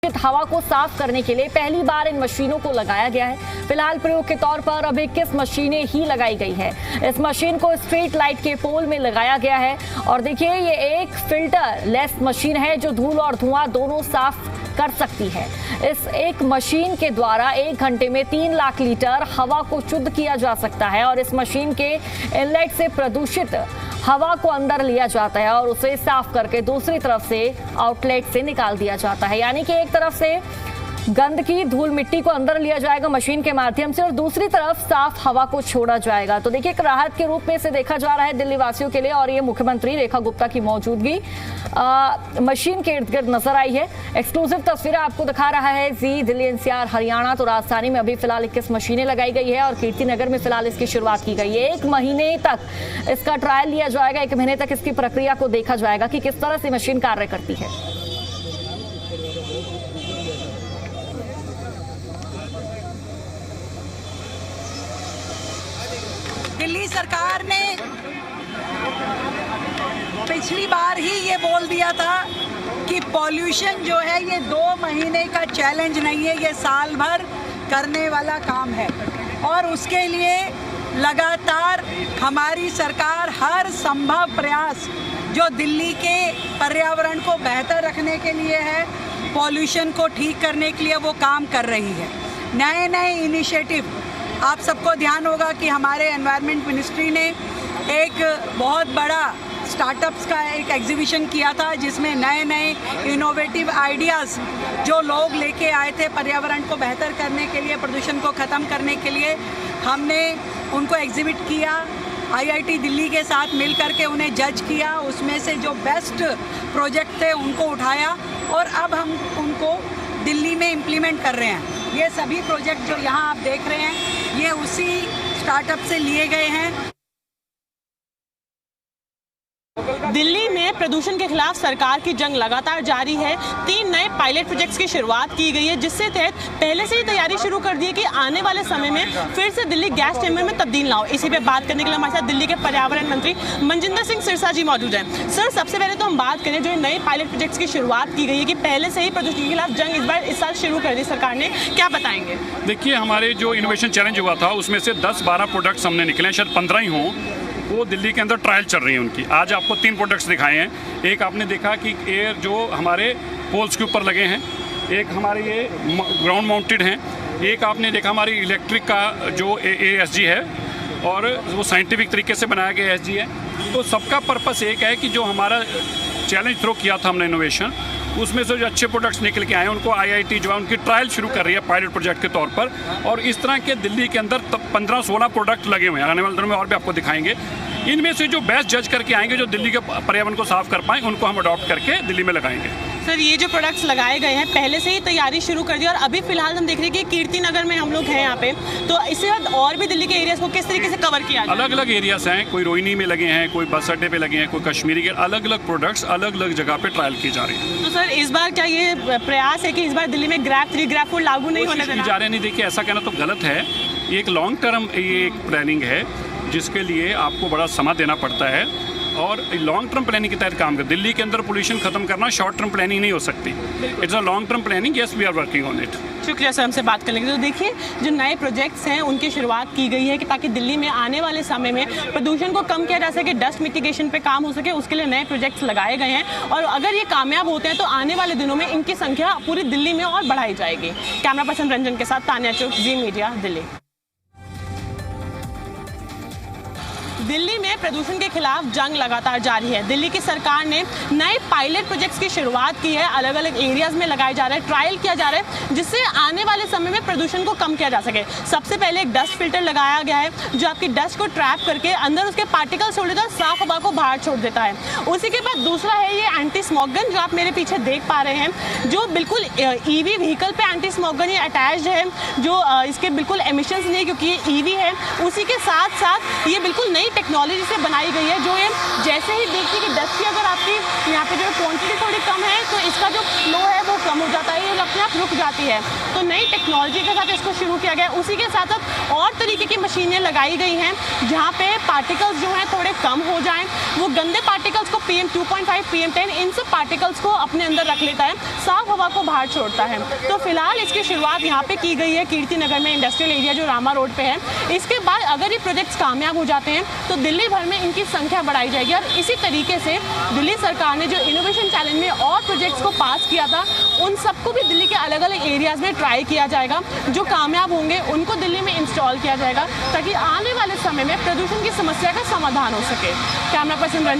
हवा को साफ करने के लिए पहली बार इन मशीनों को लगाया गया है। फिलहाल प्रयोग के तौर पर अभी 21 मशीनें ही लगाई गई है। इस मशीन को स्ट्रीट लाइट के पोल में लगाया गया है और देखिए ये एक फिल्टर लेस मशीन है जो धूल और धुआं दोनों साफ कर सकती है। इस एक मशीन के द्वारा 1 घंटे में 3 लाख लीटर हवा को शुद्ध किया जा सकता है और इस मशीन के इनलेट से प्रदूषित हवा को अंदर लिया जाता है और उसे साफ करके दूसरी तरफ से आउटलेट से निकाल दिया जाता है। यानी कि एक तरफ से गंदगी धूल मिट्टी को अंदर लिया जाएगा मशीन के माध्यम से और दूसरी तरफ साफ हवा को छोड़ा जाएगा। तो देखिए एक राहत के रूप में इसे देखा जा रहा है दिल्ली वासियों के लिए और ये मुख्यमंत्री रेखा गुप्ता की मौजूदगी मशीन के इर्द गिर्द नजर आई है। एक्सक्लूसिव तस्वीरें आपको दिखा रहा है जी दिल्ली एनसीआर हरियाणा। तो राजधानी में अभी फिलहाल 21 मशीनें लगाई गई है और कीर्तिनगर में फिलहाल इसकी शुरुआत की गई है। 1 महीने तक इसका ट्रायल लिया जाएगा। 1 महीने तक इसकी प्रक्रिया को देखा जाएगा कि किस तरह से मशीन कार्य करती है। दिल्ली सरकार ने पिछली बार ही ये बोल दिया था कि पॉल्यूशन जो है ये 2 महीने का चैलेंज नहीं है, ये साल भर करने वाला काम है और उसके लिए लगातार हमारी सरकार हर संभव प्रयास जो दिल्ली के पर्यावरण को बेहतर रखने के लिए है, पॉल्यूशन को ठीक करने के लिए वो काम कर रही है। नए नए इनिशिएटिव आप सबको ध्यान होगा कि हमारे एनवायरनमेंट मिनिस्ट्री ने एक बहुत बड़ा स्टार्टअप्स का एक एग्जीबिशन किया था जिसमें नए नए इनोवेटिव आइडियाज़ जो लोग लेके आए थे पर्यावरण को बेहतर करने के लिए, प्रदूषण को ख़त्म करने के लिए, हमने उनको एग्जिबिट किया। आईआईटी दिल्ली के साथ मिल करके उन्हें जज किया, उसमें से जो बेस्ट प्रोजेक्ट थे उनको उठाया और अब हम उनको दिल्ली में इम्प्लीमेंट कर रहे हैं। ये सभी प्रोजेक्ट जो यहाँ आप देख रहे हैं ये उसी स्टार्टअप से लिए गए हैं। दिल्ली में प्रदूषण के खिलाफ सरकार की जंग लगातार जारी है। 3 नए पायलट प्रोजेक्ट्स की शुरुआत की गई है जिससे तहत पहले से ही तैयारी शुरू कर दी है कि आने वाले समय में फिर से दिल्ली गैस चैम्बर में तब्दील ना हो। इसी पे बात करने के लिए हमारे साथ दिल्ली के पर्यावरण मंत्री मनजिंदर सिंह सिरसा जी मौजूद हैं। सर, सबसे पहले तो हम बात करें जो नए पायलट प्रोजेक्ट्स की शुरुआत की गई है कि पहले से ही प्रदूषण के खिलाफ जंग इस साल शुरू कर दी सरकार ने, क्या बताएंगे? देखिए, हमारे जो इनोवेशन चैलेंज हुआ था उसमें से 10-12 प्रोडक्ट्स हमने निकले, शायद 15 ही हों, वो दिल्ली के अंदर ट्रायल चल रही है उनकी। आज आपको 3 प्रोडक्ट्स दिखाए हैं। एक आपने देखा कि एयर जो हमारे पोल्स के ऊपर लगे हैं, एक हमारे ये ग्राउंड माउंटेड हैं, एक आपने देखा हमारी इलेक्ट्रिक का जो ASG है और वो साइंटिफिक तरीके से बनाया गया ASG है। तो सबका पर्पस एक है कि जो हमारा चैलेंज थ्रो किया था हमने इनोवेशन, उसमें से जो अच्छे प्रोडक्ट्स निकल के आए हैं उनको IIT जो है उनकी ट्रायल शुरू कर रही है पायलट प्रोजेक्ट के तौर पर। और इस तरह के दिल्ली के अंदर 15-16 प्रोडक्ट लगे हुए हैं। आने वाले दिनों में और भी आपको दिखाएंगे। इनमें से जो बेस्ट जज करके आएंगे, जो दिल्ली के पर्यावरण को साफ कर पाएँ, उनको हम अडॉप्ट करके दिल्ली में लगाएंगे। सर, ये जो प्रोडक्ट्स लगाए गए हैं पहले से ही तैयारी शुरू कर दी और अभी फिलहाल हम देख रहे हैं कि कीर्तिनगर में हम लोग हैं यहाँ पे, तो इसके बाद और भी दिल्ली के एरियाज को किस तरीके से कवर किया जाए? अलग अलग एरियाज हैं, कोई रोहिणी में लगे हैं, कोई बस अड्डे पे लगे हैं, कोई कश्मीरी के, अलग अलग प्रोडक्ट्स अलग अलग जगह पे ट्रायल की जा रही है। तो सर, इस बार क्या ये प्रयास है कि इस बार दिल्ली में ग्रैब 3 ग्रैब 4 लागू नहीं होने जा रहे? नहीं, देखिए ऐसा कहना तो गलत है। ये एक लॉन्ग टर्म ये एक प्लानिंग है जिसके लिए आपको बड़ा समय देना पड़ता है और लॉन्ग टर्म प्लानिंग के तहत काम कर। दिल्ली के अंदर पोल्यूशन खत्म करना शॉर्ट टर्म प्लानिंग नहीं हो सकती। It's a long term planning. Yes, we are working on it. शुक्रिया सर, हमसे बात करने के लिए। तो देखिए जो नए प्रोजेक्ट्स हैं उनकी शुरुआत की गई है कि ताकि दिल्ली में आने वाले समय में प्रदूषण को कम किया जा सके, डस्ट मिटिगेशन पे काम हो सके, उसके लिए नए प्रोजेक्ट्स लगाए गए हैं और अगर ये कामयाब होते हैं तो आने वाले दिनों में इनकी संख्या पूरी दिल्ली में और बढ़ाई जाएगी। कैमरा पर्सन रंजन के साथ तान्या चौक, जी मीडिया, दिल्ली। दिल्ली में प्रदूषण के खिलाफ जंग लगातार जारी है। दिल्ली की सरकार ने नए पायलट प्रोजेक्ट्स की शुरुआत की है, अलग अलग एरियाज में लगाए जा रहे हैं, ट्रायल किया जा रहा है जिससे आने वाले समय में प्रदूषण को कम किया जा सके। सबसे पहले एक डस्ट फिल्टर लगाया गया है जो आपकी डस्ट को ट्रैप करके अंदर उसके पार्टिकल्स छोड़ देता है, साफ हवा को बाहर छोड़ देता है। उसी के बाद दूसरा है ये एंटी स्मॉग गन जो आप मेरे पीछे देख पा रहे हैं, जो बिल्कुल EV व्हीकल पे एंटी स्मॉग गन ये अटैच्ड है, जो इसके बिल्कुल एमिशंस नहीं है क्योंकि ये EV है। उसी के साथ साथ ये बिल्कुल नई टेक्नोलॉजी से बनाई गई है जो ये जैसे ही देखिए कि डस्ट की अगर आपकी यहाँ पे जो क्वांटिटी थोड़ी कम है तो इसका जो फ्लो है है वो कम हो जाता है, ये अपने आप रुक जाती है। तो नई टेक्नोलॉजी के साथ इसको शुरू किया गया है। उसी के साथ साथ और तरीके की मशीनें लगाई गई हैं जहाँ पे पार्टिकल्स जो हैं थोड़े कम हो जाएं। वो गंदे पार्टिकल्स को PM2.5, PM10 इन सब पार्टिकल्स को अपने अंदर रख लेता है, साफ हवा को बाहर छोड़ता है। तो फिलहाल इसकी शुरुआत यहाँ पे की गई है कीर्ति नगर में, इंडस्ट्रियल एरिया जो रामा रोड पे है। इसके बाद अगर ये प्रोजेक्ट्स कामयाब हो जाते हैं तो दिल्ली भर में इनकी संख्या बढ़ाई जाएगी। और इसी तरीके से दिल्ली सरकार ने जो इनोवेशन चैलेंज में और प्रोजेक्ट्स को पास किया था, उन सबको भी दिल्ली के अलग अलग एरियाज में ट्राई किया जाएगा। जो कामयाब होंगे उनको दिल्ली में इंस्टॉल किया जाएगा ताकि आने वाले समय में प्रदूषण की समस्या का समाधान हो सके। Camera person Ranjan